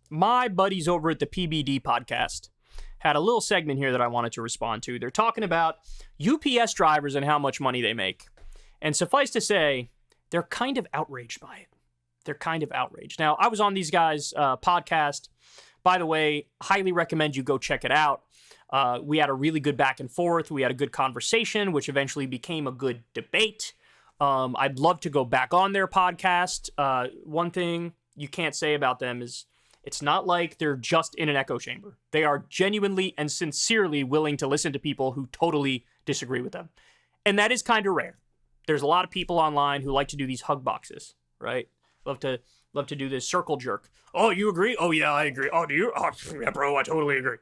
my buddies over at the PBD podcast had a little segment here that I wanted to respond to. They're talking about UPS drivers and how much money they make. And suffice to say, they're kind of outraged by it. They're kind of outraged. Now, I was on these guys' podcast. By the way, highly recommend you go check it out. We had a really good back and forth. We had a good conversation, which eventually became a good debate. I'd love to go back on their podcast. One thing you can't say about them is it's not like they're just in an echo chamber. They are genuinely and sincerely willing to listen to people who totally disagree with them. And that is kind of rare. There's a lot of people online who like to do these hug boxes, right? Love to do this circle jerk. Oh, you agree? Oh, yeah, I agree. Oh, do you? Oh, yeah, bro, I totally agree.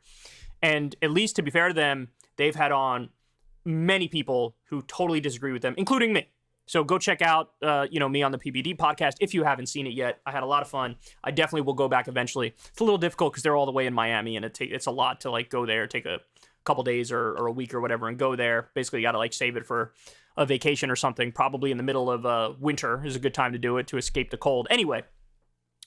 And at least to be fair to them, they've had on many people who totally disagree with them, including me. So go check out, me on the PBD podcast if you haven't seen it yet. I had a lot of fun. I definitely will go back eventually. It's a little difficult because they're all the way in Miami, and it's a lot to like go there, take a couple days or a week or whatever, and go there. Basically, you got to like save it for a vacation or something. Probably in the middle of winter is a good time to do it to escape the cold. Anyway,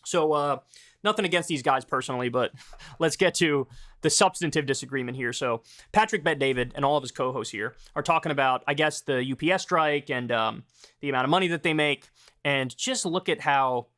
so nothing against these guys personally, but let's get to the substantive disagreement here. So Patrick Bet-David and all of his co-hosts here are talking about, I guess, the UPS strike and the amount of money that they make, and just look at how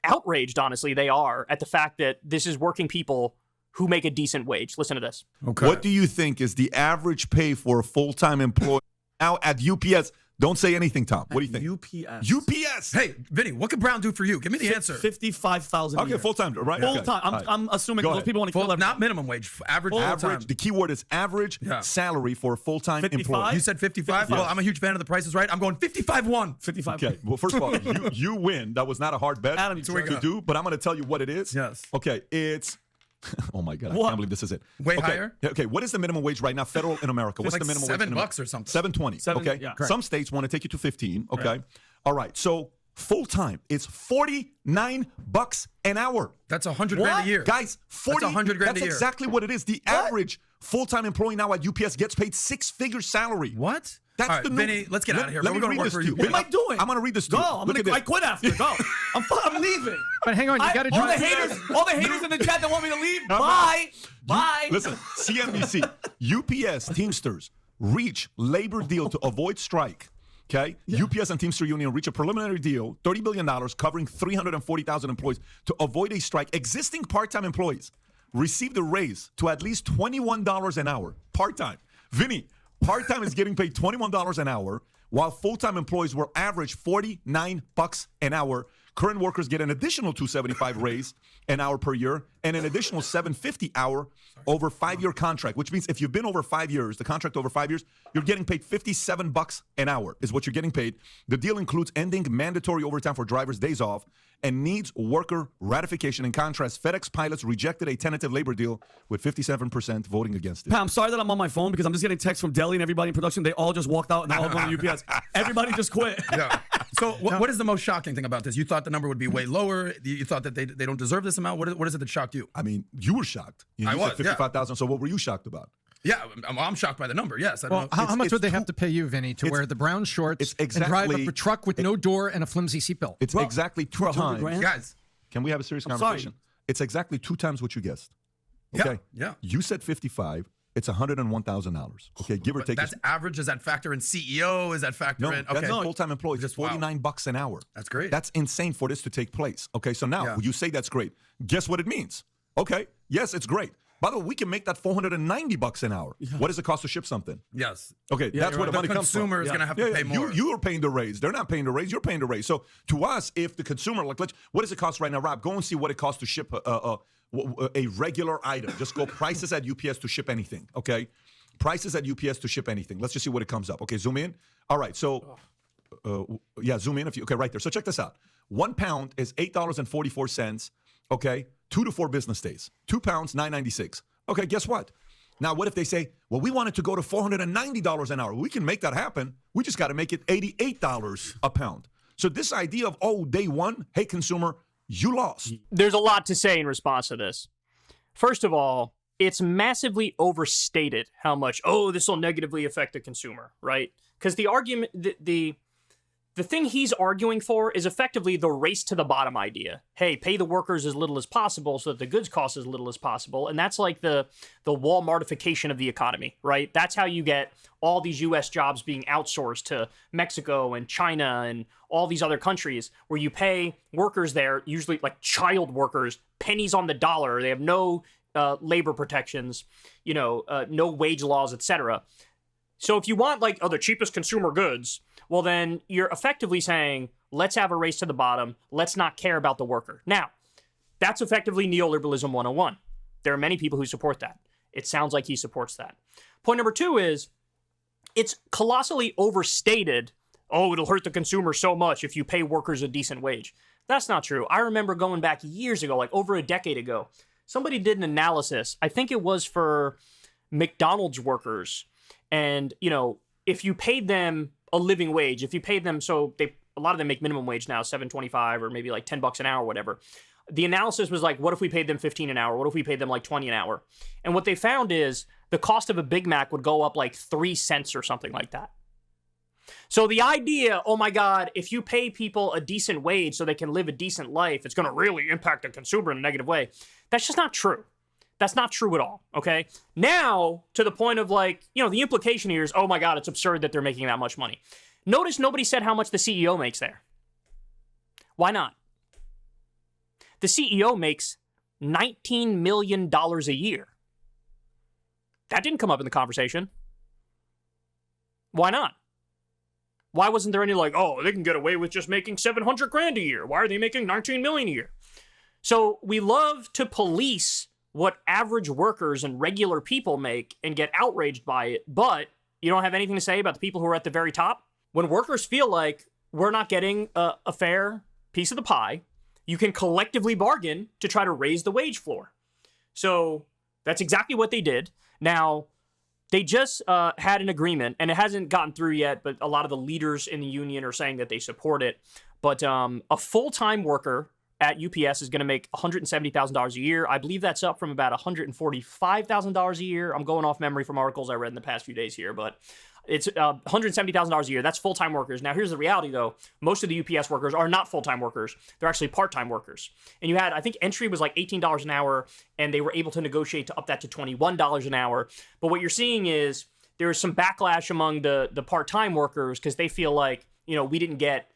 outraged, honestly, they are at the fact that this is working people who make a decent wage. Listen to this. Okay. What do you think is the average pay for a full-time employee now at UPS? Don't say anything, Tom. What do you think? UPS. UPS. Hey, Vinny, what can Brown do for you? Give me the answer. $55,000. Okay, full-time, right? Full-time. Okay. I'm assuming those people want to kill not minimum wage. Average. The key word is average salary for a full-time employee. You said 55? Well, I'm a huge fan of The Price is Right. I'm going 55-1. 55. Okay. Well, first of all, you win. That was not a hard bet to do, but I'm going to tell you what it is. Yes. Okay, it's... Oh my God! I can't believe this is it. Way higher. Okay, what is the minimum wage right now, federal in America? What's like the minimum wage? $7 or something. $7.20. Okay. Yeah. Some states want to take you to 15. Okay. Right. All right. So full time is $49 an hour. That's $100,000 a year, guys. That's $100,000 a year. That's exactly what it is. The average full-time employee now at UPS gets paid six-figure salary. What? That's all right, the Vinny, let's get out of here. Let We're me going to read work this for to you. you. What am I doing? I'm going to read this to you. I quit after. Go. I'm leaving. But hang on, you got to all the haters in the chat that want me to leave. Bye. Bye. Listen, CNBC, UPS Teamsters reach labor deal to avoid strike. Okay, UPS and Teamster Union reach a preliminary deal, $30 billion, covering 340,000 employees to avoid a strike. Existing part-time employees received a raise to at least $21 an hour. Part-time. Vinny, part-time is getting paid $21 an hour, while full-time employees will average $49 an hour. Current workers get an additional $275 raise an hour per year and an additional $750 hour over 5-year contract, which means if you've been over 5 years, the contract over 5 years, you're getting paid $57 an hour is what you're getting paid. The deal includes ending mandatory overtime for drivers' days off and needs worker ratification. In contrast, FedEx pilots rejected a tentative labor deal with 57% voting against it. Pat, I'm sorry that I'm on my phone because I'm just getting texts from Deli and everybody in production. They all just walked out and they're all going to UPS. Everybody just quit. Yeah. So what is the most shocking thing about this? You thought the number would be way lower. You thought that they don't deserve this amount. What is it that shocked you? I mean, you were shocked. You said 55,000. So what were you shocked about? Yeah, I'm shocked by the number. Yes. I don't know. How much would they have to pay you, Vinny, to wear the brown shorts and drive a truck with no door and a flimsy seatbelt? It's exactly 2 times. Guys, can we have a serious conversation? It's exactly 2 times what you guessed. Okay. Yeah. You said 55. It's $101,000. Okay, give or take. That's average. Does that factor in CEO? Is that factor in? Okay. That's full-time employees. Just $49 an hour. That's great. That's insane for this to take place. Okay, so now you say that's great. Guess what it means? Okay, yes, it's great. By the way, we can make that $490 an hour. Yeah. What does it cost to ship something? Yes. Okay, that's where the money comes from. The consumer is going to have to pay more. You are paying the raise. They're not paying the raise. You're paying the raise. So to us, if the consumer, what does it cost right now, Rob? Go and see what it costs to ship a regular item. Just go prices at UPS to ship anything. Okay, prices at UPS to ship anything. Let's just see what it comes up. Okay, zoom in. All right, so zoom in. Okay, right there. So check this out. 1 pound is $8.44. Okay, 2 to 4 business days. 2 pounds, $9.96. Okay, guess what? Now, what if they say, well, we want it to go to $490 an hour? We can make that happen. We just got to make it $88 a pound. So this idea of, day one, hey, consumer, you lost. There's a lot to say in response to this. First of all, it's massively overstated how much, this will negatively affect the consumer, right? Because the argument, the the thing he's arguing for is effectively the race to the bottom idea. Hey, pay the workers as little as possible so that the goods cost as little as possible. And that's like the Walmartification of the economy, right? That's how you get all these U.S. jobs being outsourced to Mexico and China and all these other countries where you pay workers there, usually like child workers, pennies on the dollar. They have no labor protections, no wage laws, etc. So if you want like, the cheapest consumer goods, well, then you're effectively saying, let's have a race to the bottom. Let's not care about the worker. Now, that's effectively neoliberalism 101. There are many people who support that. It sounds like he supports that. Point number 2 is it's colossally overstated. Oh, it'll hurt the consumer so much if you pay workers a decent wage. That's not true. I remember going back years ago, like over a decade ago, somebody did an analysis. I think it was for McDonald's workers. And, if you paid them a living wage, if you paid them, a lot of them make minimum wage now, $7.25 or maybe like $10 an hour or whatever. The analysis was like, what if we paid them $15 an hour? What if we paid them like $20 an hour? And what they found is the cost of a Big Mac would go up like 3 cents or something like that. So the idea, oh my God, if you pay people a decent wage so they can live a decent life, it's going to really impact the consumer in a negative way. That's just not true. That's not true at all, okay? Now, to the point of like, the implication here is, oh my God, it's absurd that they're making that much money. Notice nobody said how much the CEO makes there. Why not? The CEO makes $19 million a year. That didn't come up in the conversation. Why not? Why wasn't there any like, oh, they can get away with just making $700,000 a year. Why are they making $19 million a year? So we love to police what average workers and regular people make and get outraged by it, but you don't have anything to say about the people who are at the very top. When workers feel like we're not getting a fair piece of the pie, you can collectively bargain to try to raise the wage floor. So that's exactly what they did. Now, they just had an agreement, and it hasn't gotten through yet, but a lot of the leaders in the union are saying that they support it. But a full-time worker at UPS is going to make $170,000 a year. I believe that's up from about $145,000 a year. I'm going off memory from articles I read in the past few days here, but it's $170,000 a year. That's full-time workers. Now, here's the reality, though. Most of the UPS workers are not full-time workers. They're actually part-time workers. And you had, I think, entry was like $18 an hour, and they were able to negotiate to up that to $21 an hour. But what you're seeing is there's some backlash among the part-time workers because they feel like, we didn't get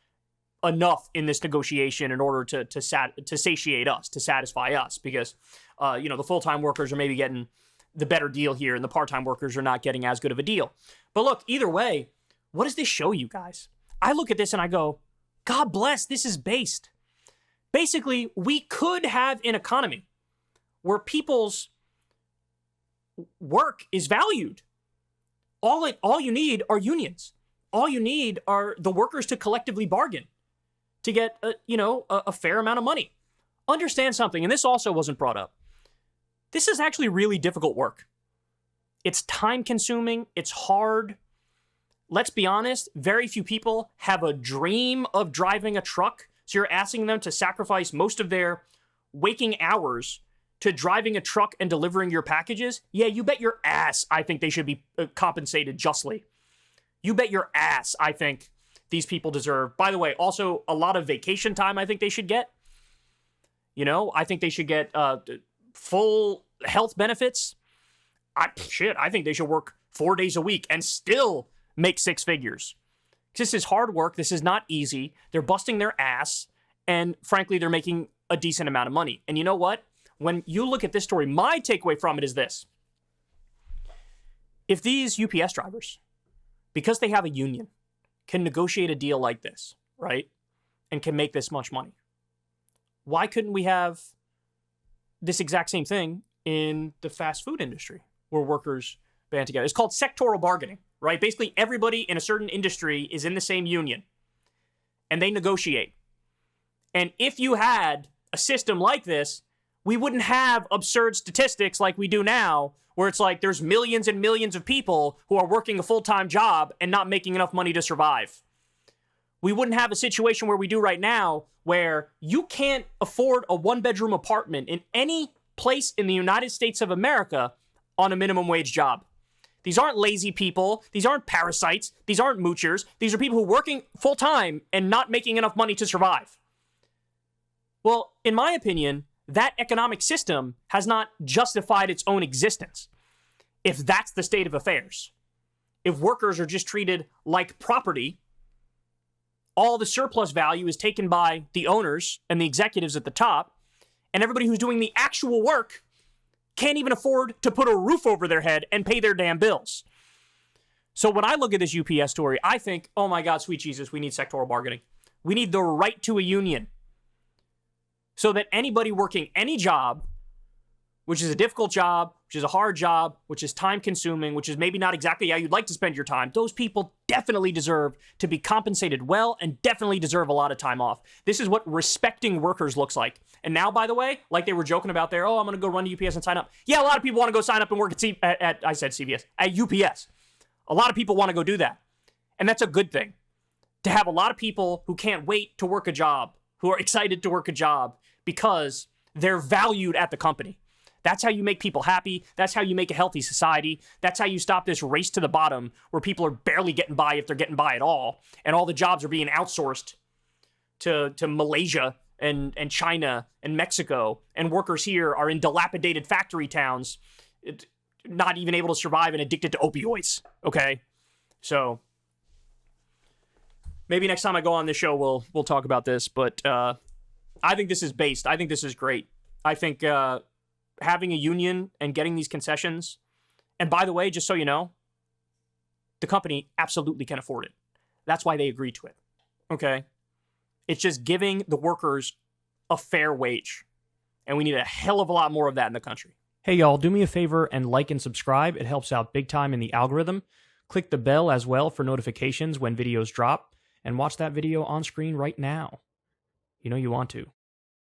enough in this negotiation in order to satiate us, to satisfy us, because the full-time workers are maybe getting the better deal here and the part-time workers are not getting as good of a deal. But look, either way, what does this show you guys? I look at this and I go, God bless, this is based. Basically, we could have an economy where people's work is valued. All you need are unions. All you need are the workers to collectively bargain to get a fair amount of money. Understand something, and this also wasn't brought up. This is actually really difficult work. It's time-consuming. It's hard. Let's be honest, very few people have a dream of driving a truck, so you're asking them to sacrifice most of their waking hours to driving a truck and delivering your packages. Yeah, you bet your ass I think they should be compensated justly. You bet your ass I think these people deserve. By the way, also a lot of vacation time I think they should get. I think they should get full health benefits. I think they should work 4 days a week and still make 6 figures. This is hard work. This is not easy. They're busting their ass. And frankly, they're making a decent amount of money. And you know what? When you look at this story, my takeaway from it is this. If these UPS drivers, because they have a union, can negotiate a deal like this, right? And can make this much money, why couldn't we have this exact same thing in the fast food industry where workers band together? It's called sectoral bargaining, right? Basically, everybody in a certain industry is in the same union and they negotiate. And if you had a system like this, we wouldn't have absurd statistics like we do now, where it's like there's millions and millions of people who are working a full-time job and not making enough money to survive. We wouldn't have a situation where we do right now, where you can't afford a one-bedroom apartment in any place in the United States of America on a minimum wage job. These aren't lazy people. These aren't parasites. These aren't moochers. These are people who are working full-time and not making enough money to survive. Well, in my opinion, that economic system has not justified its own existence. If that's the state of affairs, if workers are just treated like property, all the surplus value is taken by the owners and the executives at the top, and everybody who's doing the actual work can't even afford to put a roof over their head and pay their damn bills. So when I look at this UPS story, I think, oh my God, sweet Jesus, we need sectoral bargaining. We need the right to a union so that anybody working any job, which is a difficult job, which is a hard job, which is time-consuming, which is maybe not exactly how you'd like to spend your time, those people definitely deserve to be compensated well and definitely deserve a lot of time off. This is what respecting workers looks like. And now, by the way, like they were joking about there, oh, I'm going to go run to UPS and sign up. Yeah, a lot of people want to go sign up and work at UPS. A lot of people want to go do that. And that's a good thing. To have a lot of people who can't wait to work a job, who are excited to work a job because they're valued at the company. That's how you make people happy. That's how you make a healthy society. That's how you stop this race to the bottom where people are barely getting by if they're getting by at all. And all the jobs are being outsourced to Malaysia and China and Mexico. And workers here are in dilapidated factory towns, not even able to survive and addicted to opioids. Okay? So maybe next time I go on this show, we'll talk about this. But I think this is based. I think this is great. I think having a union and getting these concessions, and by the way, just so you know, the company absolutely can afford it. That's why they agreed to it. Okay? It's just giving the workers a fair wage. And we need a hell of a lot more of that in the country. Hey, y'all, do me a favor and like and subscribe. It helps out big time in the algorithm. Click the bell as well for notifications when videos drop. And watch that video on screen right now. You know you want to.